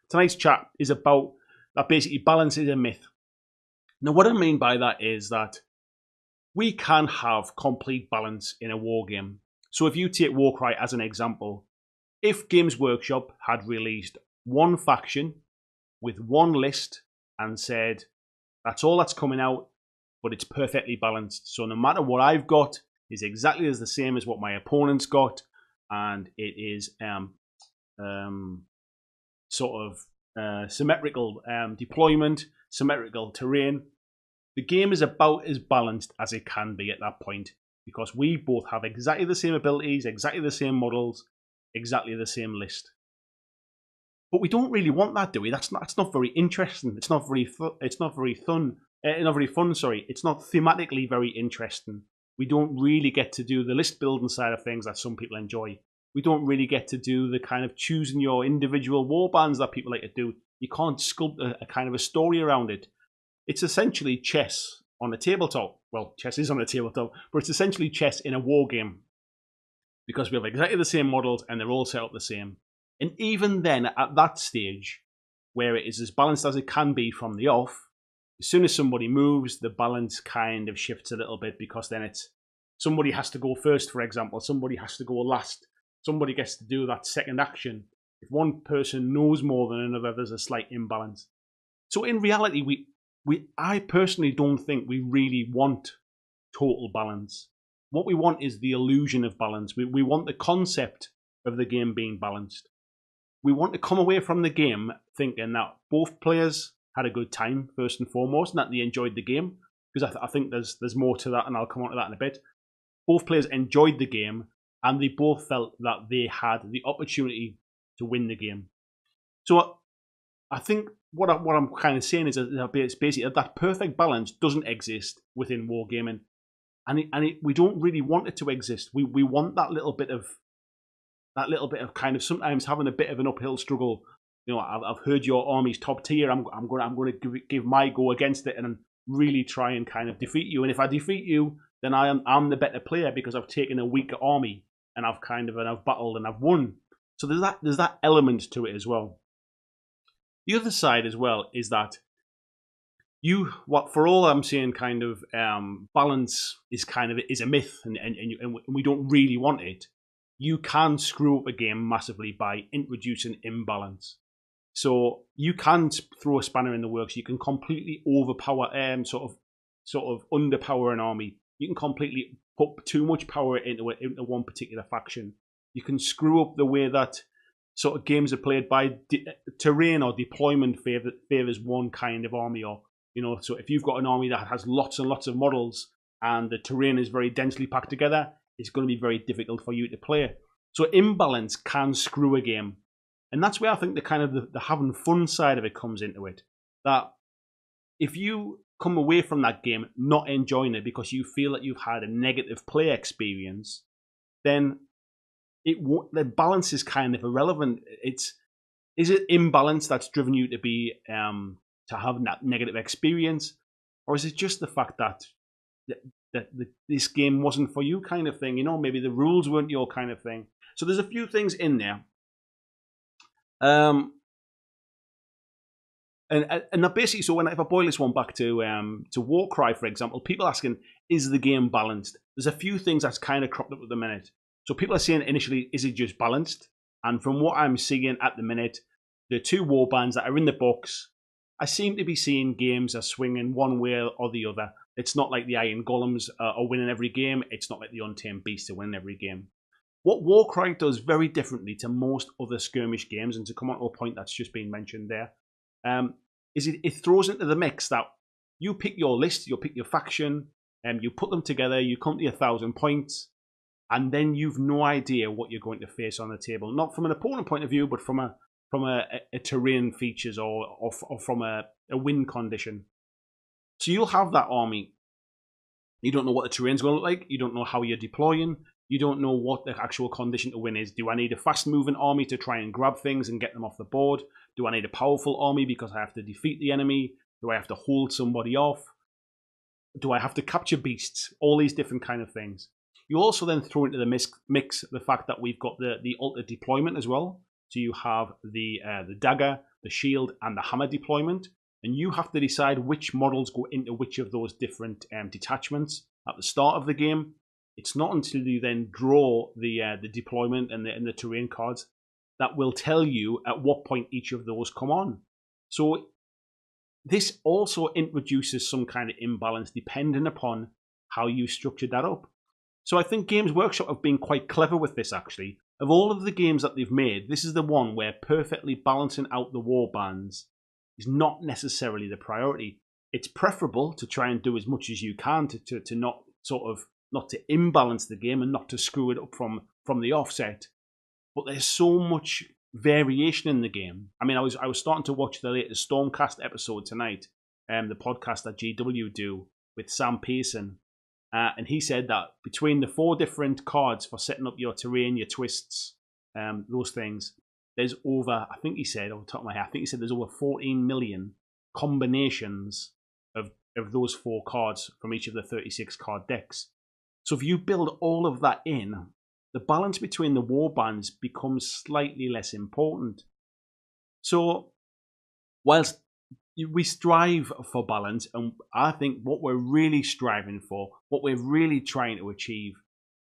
tonight's chat is about that basically balance is a myth. Now, what I mean by that is that we can have complete balance in a war game. So if you take Warcry as an example, if Games Workshop had released one faction with one list and said, that's all that's coming out, but it's perfectly balanced. So no matter what I've got is exactly as the same as what my opponent's got, and it is symmetrical deployment, symmetrical terrain. The game is about as balanced as it can be at that point, because we both have exactly the same abilities, exactly the same models, exactly the same list. But we don't really want that, do we? That's not very interesting. It's not very fun. It's not thematically very interesting. We don't really get to do the list building side of things that some people enjoy. We don't really get to do the kind of choosing your individual warbands that people like to do. You can't sculpt a kind of a story around it. It's essentially chess on a tabletop. Well, chess is on a tabletop, but it's essentially chess in a war game, because we have exactly the same models and they're all set up the same. And even then, at that stage, where it is as balanced as it can be from the off, as soon as somebody moves, the balance kind of shifts a little bit, because then it's somebody has to go first, for example. Somebody has to go last. Somebody gets to do that second action. If one person knows more than another, there's a slight imbalance. So in reality, I personally don't think we really want total balance. What we want is the illusion of balance. We want the concept of the game being balanced. We want to come away from the game thinking that both players had a good time, first and foremost, and that they enjoyed the game. Because I think there's more to that, and I'll come on to that in a bit. Both players enjoyed the game, and they both felt that they had the opportunity to win the game. So I think what I'm kind of saying is that basically that perfect balance doesn't exist within wargaming, and we don't really want it to exist. We want that little bit of kind of sometimes having a bit of an uphill struggle. You know, I've heard your army's top tier. I'm going to give my go against it and really try and kind of defeat you. And if I defeat you, then I'm the better player, because I've taken a weaker army and I've battled and I've won. So there's that element to it as well. The other side as well is that for all I'm saying, kind of balance is a myth, and we don't really want it. You can screw up a game massively by introducing imbalance. So you can throw a spanner in the works. You can completely overpower, sort of underpower an army. You can completely put too much power into one particular faction. You can screw up the way that sort of games are played by terrain or deployment favors one kind of army, or so if you've got an army that has lots and lots of models and the terrain is very densely packed together, it's going to be very difficult for you to play. So imbalance can screw a game, and that's where I think the having fun side of it comes into it. That if you come away from that game not enjoying it because you feel that you've had a negative play experience, then the balance is kind of irrelevant. Is it imbalance that's driven you to have that negative experience, or is it just the fact that this game wasn't for you, kind of thing? Maybe the rules weren't your kind of thing. So there's a few things in there, and that basically. So if I boil this one back to Warcry, for example, people asking, is the game balanced? There's a few things that's kind of cropped up at the minute. So people are saying initially, is it just balanced? And from what I'm seeing at the minute, the two warbands that are in the box, I seem to be seeing games are swinging one way or the other. It's not like the Iron Golems are winning every game. It's not like the Untamed Beasts are winning every game. What Warcry does very differently to most other skirmish games, and to come on to a point that's just been mentioned there, is it throws into the mix that you pick your list, you pick your faction, and you put them together, you come to 1,000 points, and then you've no idea what you're going to face on the table. Not from an opponent point of view, but from a terrain features or from a win condition. So you'll have that army. You don't know what the terrain's going to look like. You don't know how you're deploying. You don't know what the actual condition to win is. Do I need a fast-moving army to try and grab things and get them off the board? Do I need a powerful army because I have to defeat the enemy? Do I have to hold somebody off? Do I have to capture beasts? All these different kind of things. You also then throw into the mix the fact that we've got the altered deployment as well. So you have the dagger, the shield, and the hammer deployment. And you have to decide which models go into which of those different detachments at the start of the game. It's not until you then draw the deployment and the terrain cards that will tell you at what point each of those come on. So this also introduces some kind of imbalance depending upon how you structured that up. So I think Games Workshop have been quite clever with this, actually. Of all of the games that they've made, this is the one where perfectly balancing out the warbands is not necessarily the priority. It's preferable to try and do as much as you can to not not to imbalance the game and not to screw it up from the offset. But there's so much variation in the game. I mean, I was starting to watch the latest Stormcast episode tonight, the podcast that GW do with Sam Pearson, and he said that between the 4 different cards for setting up your terrain, your twists, those things, there's over, I think he said, off the top of my head, I think he said there's over 14 million combinations of those 4 cards from each of the 36 card decks. So if you build all of that in, the balance between the warbands becomes slightly less important. So whilst we strive for balance, and I think what we're really striving for, what we're really trying to achieve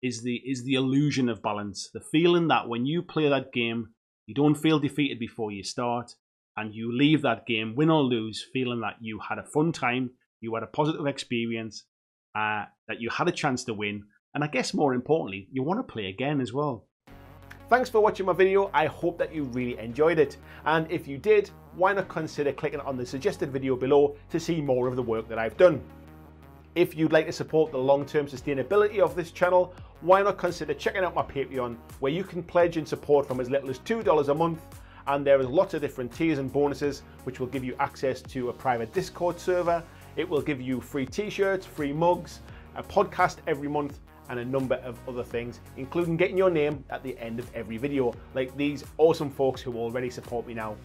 is the illusion of balance. The feeling that when you play that game, you don't feel defeated before you start, and you leave that game, win or lose, feeling that you had a fun time, you had a positive experience, that you had a chance to win, and I guess more importantly, you want to play again as well. Thanks for watching my video. I hope that you really enjoyed it. And if you did, why not consider clicking on the suggested video below to see more of the work that I've done. If you'd like to support the long-term sustainability of this channel, why not consider checking out my Patreon, where you can pledge and support from as little as $2 a month. And there is lots of different tiers and bonuses, which will give you access to a private Discord server. It will give you free t-shirts, free mugs, a podcast every month, and a number of other things, including getting your name at the end of every video, like these awesome folks who already support me now.